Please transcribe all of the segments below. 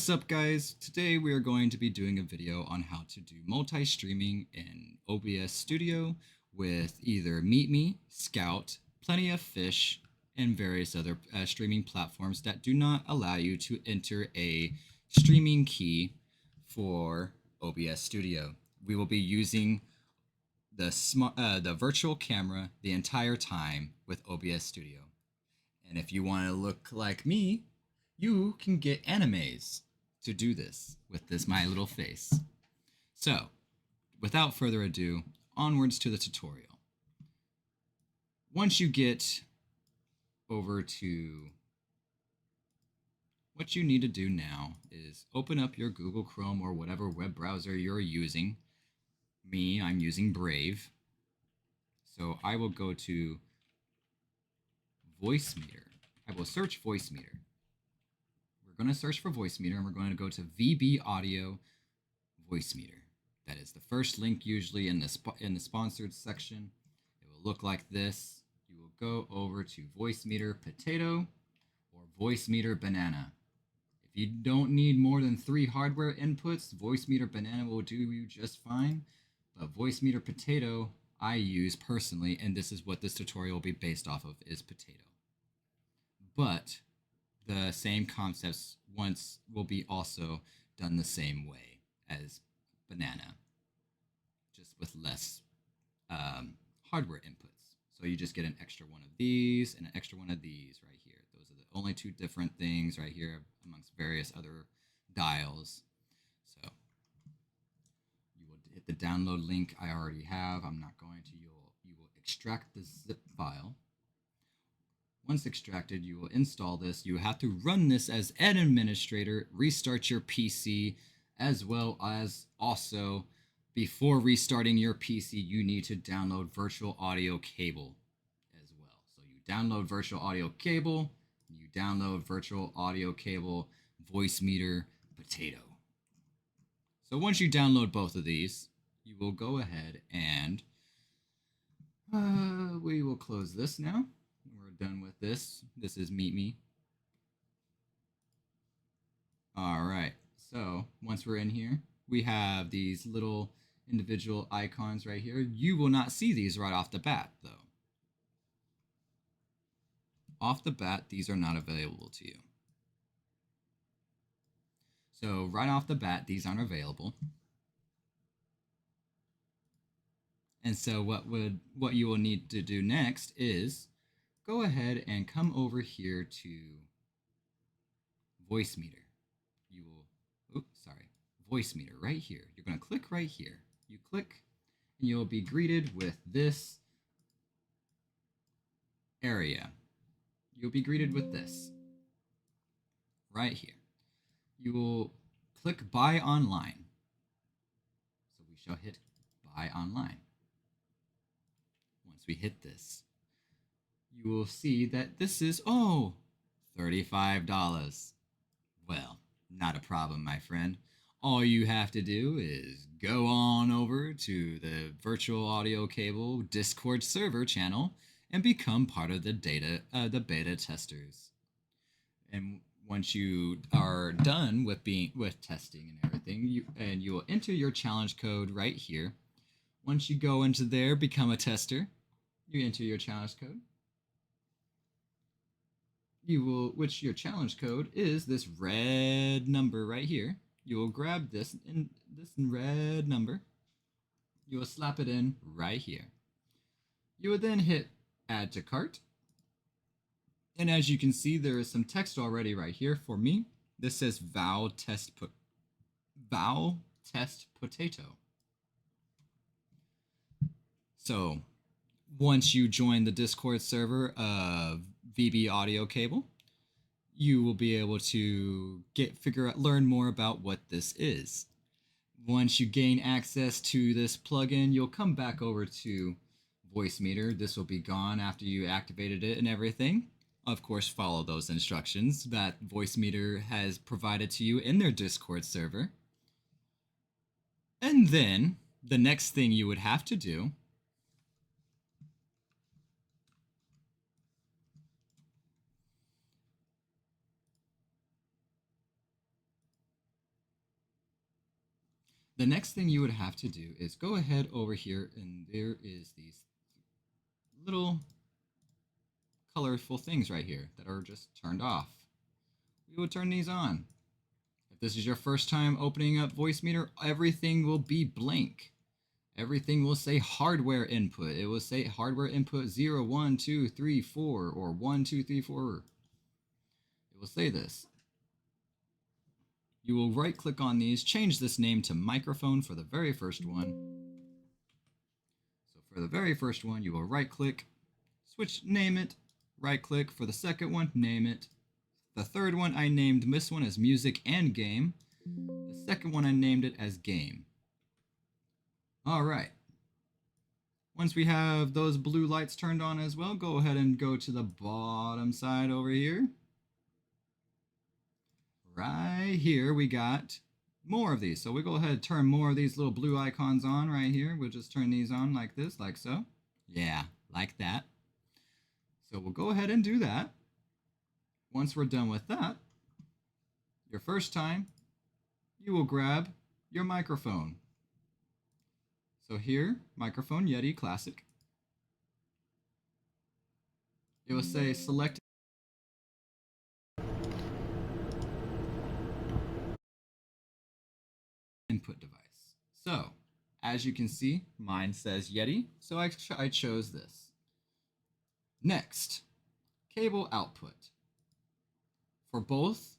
What's up, guys? Today we are going to be doing a video on how to do multi-streaming in OBS Studio with either Meetme, Skout, Plenty of Fish, and various other streaming platforms that do not allow you to enter a streaming key for OBS Studio. We will be using the virtual camera the entire time with OBS Studio. And if you want to look like me, you can get animes to do this with this my little face. So, without further ado, onwards to the tutorial. Once you get over to what you need to do now is open up your Google Chrome or whatever web browser you're using. Me, I'm using Brave. So I will go to Voicemeeter. I will search Voicemeeter. We're going to search for Voicemeeter, and we're going to go to VB Audio Voicemeeter. That is the first link usually in the sponsored section. It will look like this. You will go over to Voicemeeter Potato or Voicemeeter Banana. If you don't need more than 3 hardware inputs, Voicemeeter Banana will do you just fine. But Voicemeeter Potato I use personally, and this is what this tutorial will be based off of, is Potato. But the same concepts will be also done the same way as Banana, just with less hardware inputs. So you just get an extra one of these and an extra one of these right here. Those are the only 2 different things right here amongst various other dials. So you will hit the download link I already have. I'm not going to. You will extract the zip file. Once extracted, you will install this. You have to run this as an administrator, restart your PC, as well as also before restarting your PC, you need to download virtual audio cable as well. So you download virtual audio cable, you download virtual audio cable Voicemeeter Potato. So once you download both of these, you will go ahead and we will close this now. We're done with this. This is Meetme. All right. So once we're in here, we have these little individual icons right here. You will not see these right off the bat, though. Off the bat, these are not available to you. So right off the bat, these aren't available. And so what you will need to do next is go ahead and come over here to Voicemeeter. You will, Voicemeeter right here. You're going to click right here. You click and you'll be greeted with this area. You'll be greeted with this right here. You will click Buy Online. So we shall hit Buy Online. Once we hit this, you will see that this is, $35. Well, not a problem, my friend. All you have to do is go on over to the virtual audio cable Discord server channel and become part of the beta testers. And once you are done with testing and everything, you will enter your challenge code right here. Once you go into there, become a tester, you enter your challenge code. Which your challenge code is this red number right here. You will grab this red number. You will slap it in right here. You will then hit Add to Cart. And as you can see, there is some text already right here for me. This says Vow Test Potato. So once you join the Discord server of VB Audio Cable, you will be able to learn more about what this is. Once you gain access to this plugin, you'll come back over to Voicemeeter. This will be gone after you activated it and everything. Of course, follow those instructions that Voicemeeter has provided to you in their Discord server. And then the next thing you would have to do The next thing you would have to do is go ahead over here, and there is these little colorful things right here that are just turned off. We will turn these on. If this is your first time opening up Voicemeeter, everything will be blank. Everything will say hardware input. It will say hardware input 0, 1, 2, 3, 4, or 1, 2, 3, 4. It will say this. You will right click on these, change this name to microphone for the very first one. So for the very first one, you will right click, switch, name it, right click. For the second one, name it. The third one, I named this one as music and game. The second one, I named it as game. All right. Once we have those blue lights turned on as well, go ahead and go to the bottom side over here. Right here, we got more of these. So we go ahead and turn more of these little blue icons on right here. We'll just turn these on like this, like so. Yeah, like that. So we'll go ahead and do that. Once we're done with that, your first time, you will grab your microphone. So here, microphone Yeti Classic. It will say select input device. So as you can see, mine says Yeti, so I chose this. Next, cable output. For both,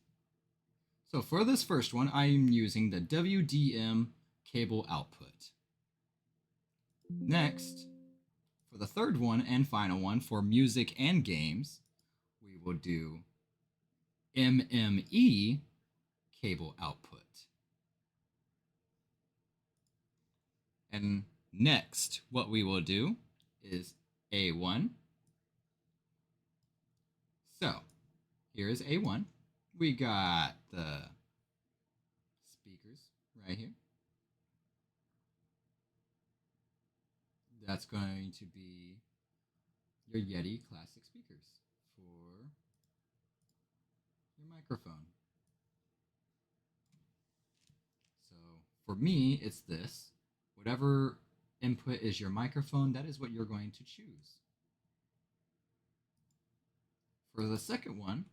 so for this first one, I am using the WDM cable output. Next, for the third one and final one, for music and games, we will do MME cable output. And next, what we will do is A1. So here is A1. We got the speakers right here. That's going to be your Yeti Classic speakers for your microphone. So for me, it's this. Whatever input is your microphone, that is what you're going to choose. For the second one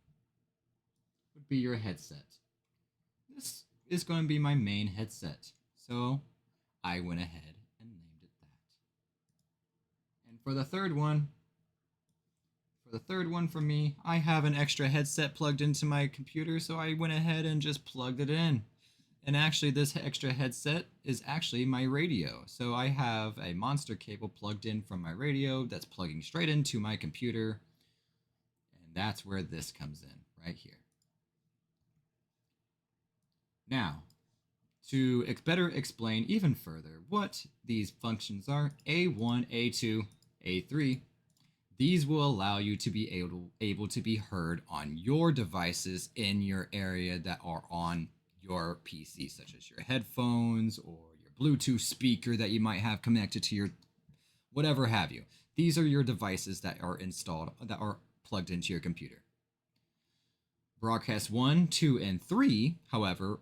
would be your headset. This is going to be my main headset. So I went ahead and named it that. And for the third one, for me, I have an extra headset plugged into my computer, so I went ahead and just plugged it in. And actually, this extra headset is actually my radio. So I have a monster cable plugged in from my radio that's plugging straight into my computer. And that's where this comes in, right here. Now, to better explain even further what these functions are, A1, A2, A3, these will allow you to be able to be heard on your devices in your area that are on your PC, such as your headphones or your Bluetooth speaker that you might have connected to your whatever have you. These are your devices that are installed, that are plugged into your computer. Broadcast 1, 2, and 3, however,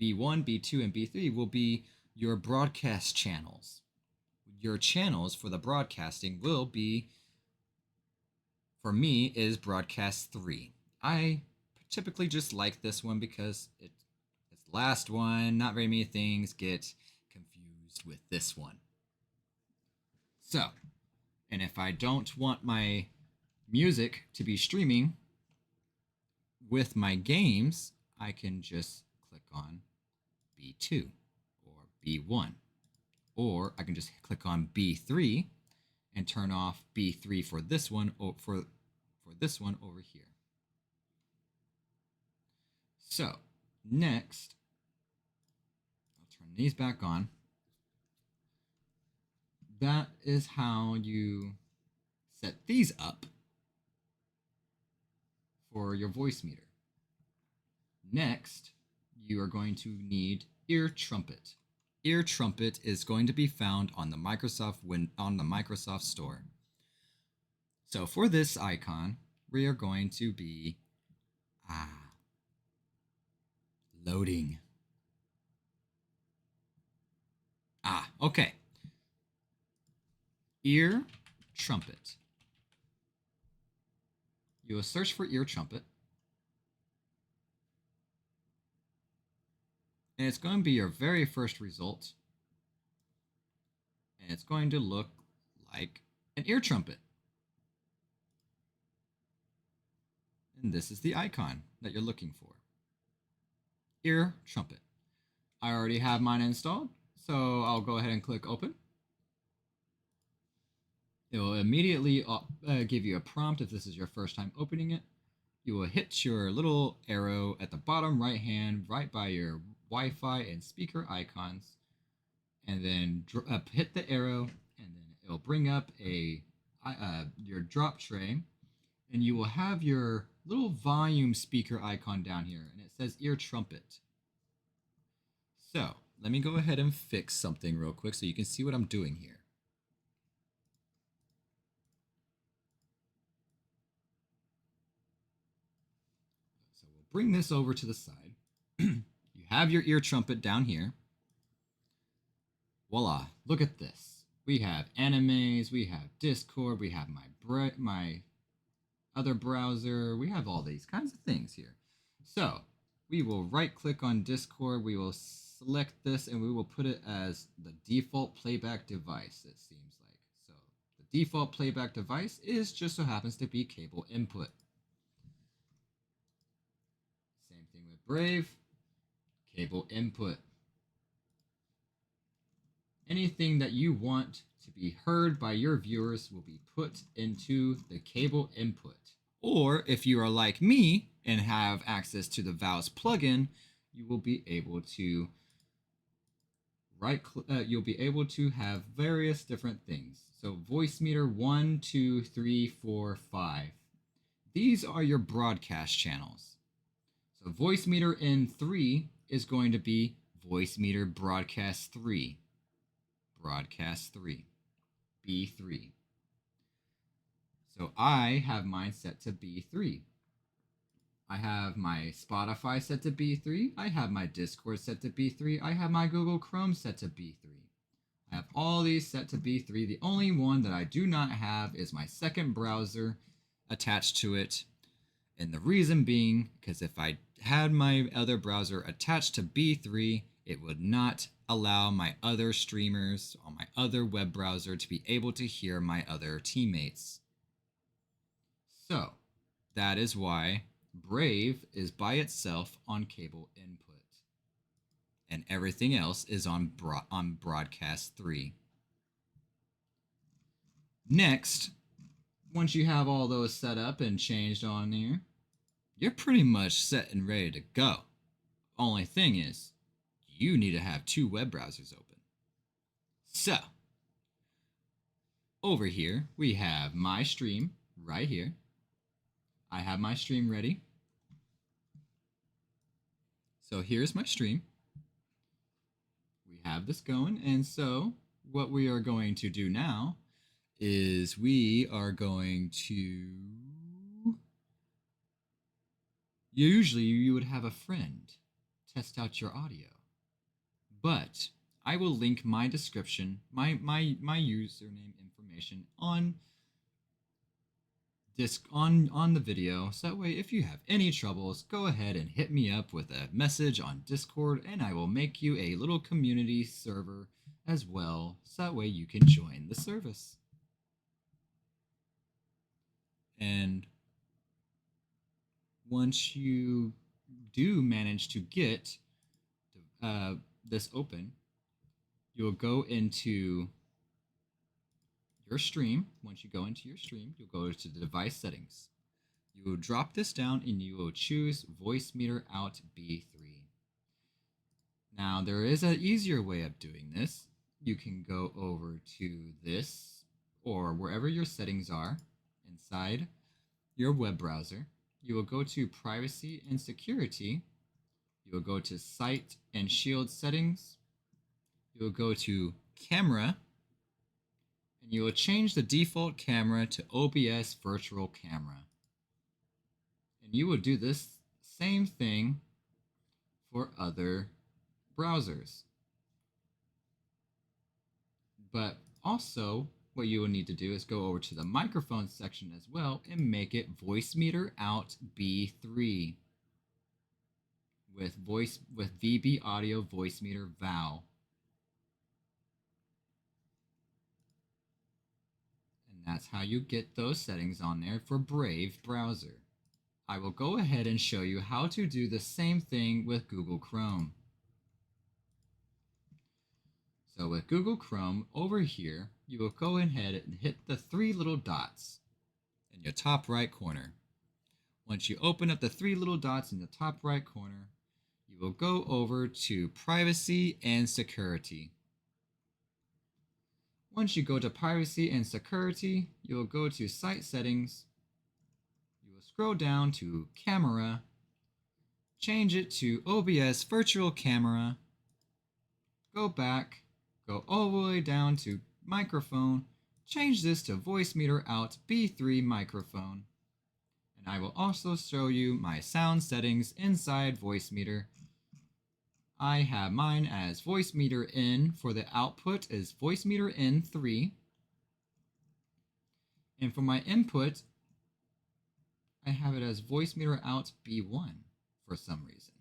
B1, B2, and B3 will be your broadcast channels. Your channels for the broadcasting will be, for me, is broadcast 3. I typically just like this one because it's the last one. Not very many things get confused with this one. So, and if I don't want my music to be streaming with my games, I can just click on B2 or B1, or I can just click on B3 and turn off B3 for this one, for this one over here. So next, I'll turn these back on. That is how you set these up for your Voicemeeter. Next, you are going to need EarTrumpet. EarTrumpet is going to be found on the Microsoft Store. So for this icon, we are going to be loading. Okay. EarTrumpet. You will search for EarTrumpet. And it's going to be your very first result. And it's going to look like an ear trumpet. And this is the icon that you're looking for. EarTrumpet. I already have mine installed, so I'll go ahead and click open. It will immediately give you a prompt if this is your first time opening it. You will hit your little arrow at the bottom right hand, right by your Wi-Fi and speaker icons, and then hit the arrow, and then it'll bring up your drop tray, and you will have your little volume speaker icon down here, and it says EarTrumpet. So let me go ahead and fix something real quick so you can see what I'm doing here. So we'll bring this over to the side. You have your EarTrumpet down here. Voila, look at this. We have animes, we have Discord, we have my other browser, we have all these kinds of things here. So we will right click on Discord, we will select this, and we will put it as the default playback device, it seems like. So the default playback device just so happens to be cable input. Same thing with Brave, cable input. Anything that you want to be heard by your viewers will be put into the cable input. Or if you are like me and have access to the Vows plugin, you will be able to you'll be able to have various different things. So Voicemeeter 1, 2, 3, 4, 5. These are your broadcast channels. So Voicemeeter in 3 is going to be Voicemeeter Broadcast 3. Broadcast 3, B3. So I have mine set to B3. I have my Spotify set to B3. I have my Discord set to B3. I have my Google Chrome set to B3. I have all these set to B3. The only one that I do not have is my second browser attached to it. And the reason being, because if I had my other browser attached to B3, it would not allow my other streamers on my other web browser to be able to hear my other teammates. So that is why Brave is by itself on cable input, and everything else is on Broadcast 3. Next, once you have all those set up and changed on there, you're pretty much set and ready to go. Only thing is, you need to have 2 web browsers open. So, over here, we have my stream right here. I have my stream ready. So here's my stream. We have this going, and so what we are going to do now is we are going to... Usually you would have a friend test out your audio. But I will link my description, my username information on the video, so that way if you have any troubles, go ahead and hit me up with a message on Discord, and I will make you a little community server as well, so that way you can join the service. And once you do manage to get this open, you'll go into your stream. Once you go into your stream, you'll go to the device settings. You will drop this down and you will choose Voicemeeter out B3. Now there is an easier way of doing this. You can go over to this or wherever your settings are inside your web browser. You will go to privacy and security. You will go to site and shield settings. You will go to camera, and you will change the default camera to OBS virtual camera. And you will do this same thing for other browsers. But also, what you will need to do is go over to the microphone section as well and make it Voicemeeter out B3 with VB Audio Voicemeeter Val. And that's how you get those settings on there for Brave browser. I will go ahead and show you how to do the same thing with Google Chrome. So with Google Chrome, over here, you will go ahead and hit the three little dots in your top right corner. Once you open up the three little dots in the top right corner, you will go over to Privacy and Security. Once you go to Privacy and Security, you will go to Site Settings. You will scroll down to Camera, change it to OBS Virtual Camera, go back, go all the way down to Microphone, change this to Voicemeeter out B3 Microphone. And I will also show you my sound settings inside Voicemeeter. I have mine as Voicemeeter in. For the output is Voicemeeter in 3. And for my input, I have it as Voicemeeter out B1 for some reason.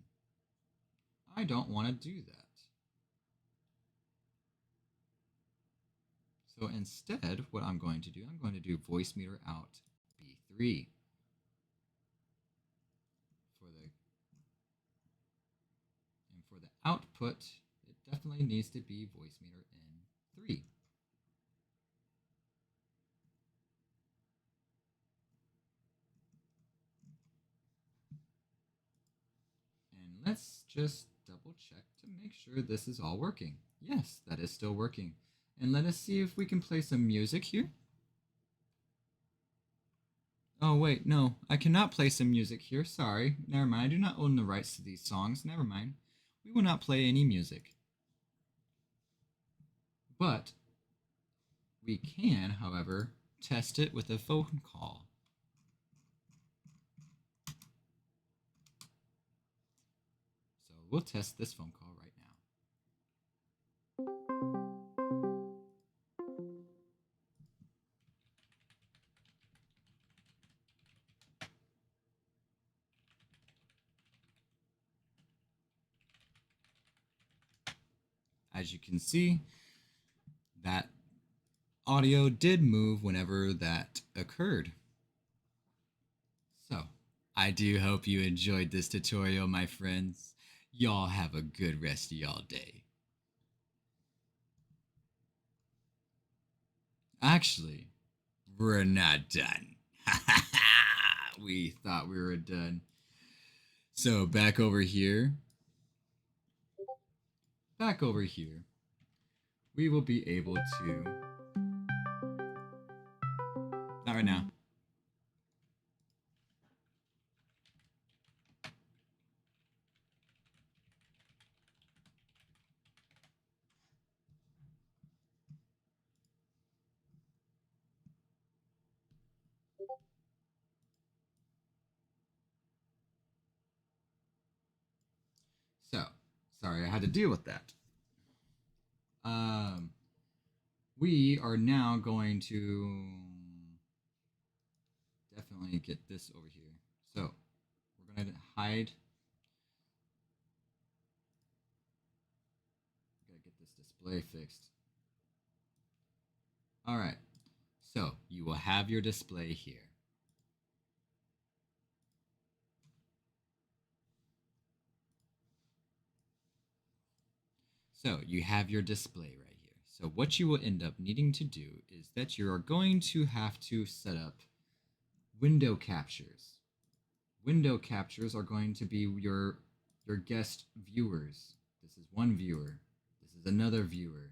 I don't want to do that. So instead, what I'm going to do Voicemeeter out B3. For the output, it definitely needs to be Voicemeeter in 3. And let's just double check to make sure this is all working. Yes, that is still working. And let us see if we can play some music here. Oh wait, no, I cannot play some music here. Sorry, never mind. I do not own the rights to these songs. Never mind. We will not play any music. But we can, however, test it with a phone call. So we'll test this phone call right now. As you can see, that audio did move whenever that occurred. So, I do hope you enjoyed this tutorial, my friends. Y'all have a good rest of y'all day. Actually, we're not done. We thought we were done. So, back over here, we will be able to... Not right now. So, sorry, I had to deal with that. We are now going to definitely get this over here. So, we're going to hide. Gotta get this display fixed. All right. So, you will have your display here. So you have your display right here. So what you will end up needing to do is that you are going to have to set up window captures. Window captures are going to be your guest viewers. This is one viewer. This is another viewer.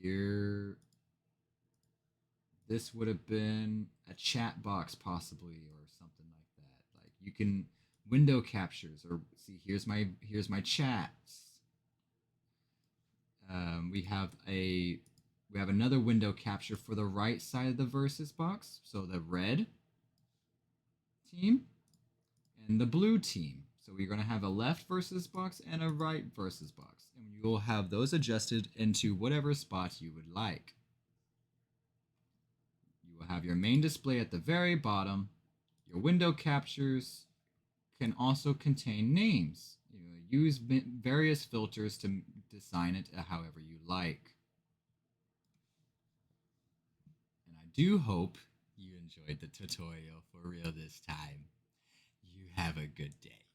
Here, this would have been a chat box possibly or something like that. Like you can window captures or see here's my chats. We have another window capture for the right side of the versus box. So the red team and the blue team. So we're going to have a left versus box and a right versus box. And you will have those adjusted into whatever spot you would like. You will have your main display at the very bottom. Your window captures can also contain names. Use various filters to design it however you like. And I do hope you enjoyed the tutorial for real this time. You have a good day.